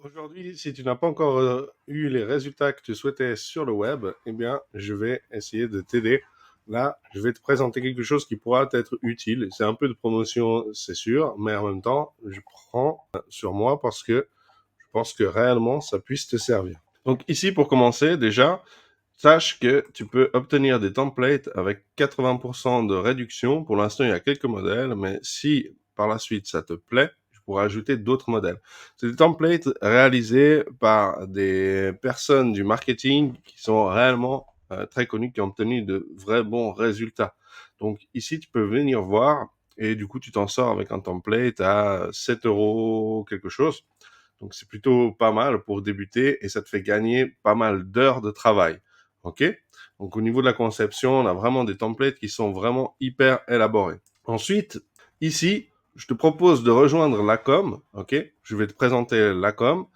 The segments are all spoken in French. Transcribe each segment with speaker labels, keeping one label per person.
Speaker 1: Aujourd'hui, si tu n'as pas encore eu les résultats que tu souhaitais sur le web, eh bien, je vais essayer de t'aider. Là, je vais te présenter quelque chose qui pourra t'être utile. C'est un peu de promotion, c'est sûr, mais en même temps, je prends sur moi parce que je pense que réellement, ça puisse te servir. Donc ici, pour commencer, déjà, sache que tu peux obtenir des templates avec 80% de réduction. Pour l'instant, il y a quelques modèles, mais si par la suite ça te plaît, je pourrais ajouter d'autres modèles. C'est des templates réalisés par des personnes du marketing qui sont réellement très connues, qui ont obtenu de vrais bons résultats. Donc ici, tu peux venir voir et du coup, tu t'en sors avec un template à 7 euros quelque chose. Donc c'est plutôt pas mal pour débuter et ça te fait gagner pas mal d'heures de travail. OK? Donc au niveau de la conception, on a vraiment des templates qui sont vraiment hyper élaborés. Ensuite, ici, je te propose de rejoindre l'ACOM. OK? Je vais te présenter l'ACOM.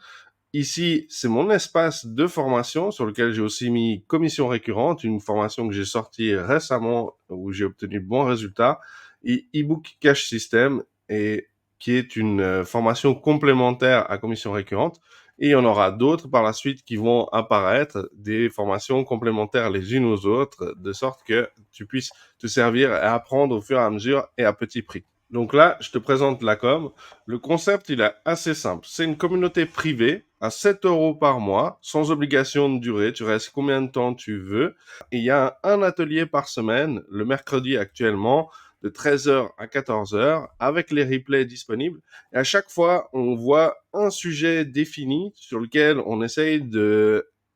Speaker 1: Ici, c'est mon espace de formation sur lequel j'ai aussi mis commission récurrente, une formation que j'ai sortie récemment où j'ai obtenu de bons résultats, et ebook cash system, et qui est une formation complémentaire à commission récurrente. Et il y en aura d'autres par la suite qui vont apparaître, des formations complémentaires les unes aux autres, de sorte que tu puisses te servir et apprendre au fur et à mesure et à petit prix. Donc là, je te présente la com. Le concept, il est assez simple. C'est une communauté privée à 7 euros par mois, sans obligation de durée. Tu restes combien de temps tu veux. Et il y a un atelier par semaine, le mercredi actuellement, de 13h à 14h, avec les replays disponibles. Et à chaque fois, on voit un sujet défini sur lequel on essaye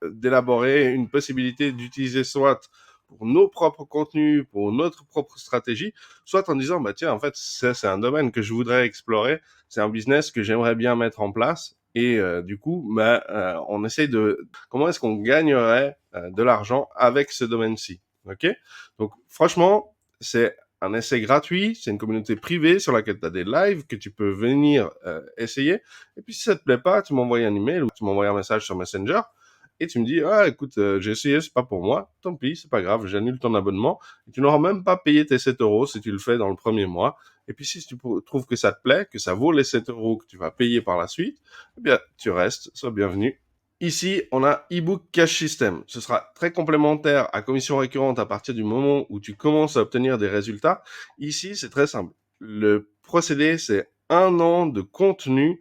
Speaker 1: d'élaborer une possibilité d'utiliser soit pour nos propres contenus, pour notre propre stratégie, soit en disant, bah tiens, en fait, c'est un domaine que je voudrais explorer, c'est un business que j'aimerais bien mettre en place, et du coup, bah, on essaie de, comment est-ce qu'on gagnerait de l'argent avec ce domaine-ci, ok? Donc, franchement, c'est un essai gratuit, c'est une communauté privée sur laquelle tu as des lives que tu peux venir essayer, et puis si ça te plaît pas, tu m'envoies un email ou tu m'envoies un message sur Messenger, et tu me dis, ah, écoute, j'ai essayé, c'est pas pour moi, tant pis, c'est pas grave, j'annule ton abonnement, et tu n'auras même pas payé tes 7 euros si tu le fais dans le premier mois. Et puis, si tu trouves que ça te plaît, que ça vaut les 7 euros que tu vas payer par la suite, eh bien, tu restes, sois bienvenu. Ici, on a eBook Cash System. Ce sera très complémentaire à commission récurrente à partir du moment où tu commences à obtenir des résultats. Ici, c'est très simple. Le procédé, c'est 1 an de contenu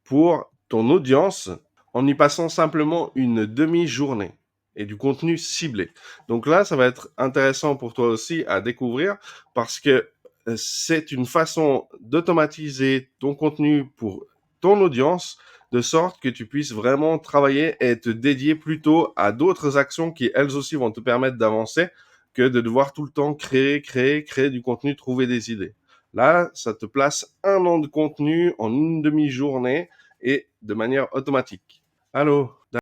Speaker 1: pour ton audience en y passant simplement une demi-journée et du contenu ciblé. Donc là, ça va être intéressant pour toi aussi à découvrir parce que c'est une façon d'automatiser ton contenu pour ton audience de sorte que tu puisses vraiment travailler et te dédier plutôt à d'autres actions qui elles aussi vont te permettre d'avancer que de devoir tout le temps créer du contenu, trouver des idées. Là, ça te place 1 an de contenu en une demi-journée et de manière automatique. Allô?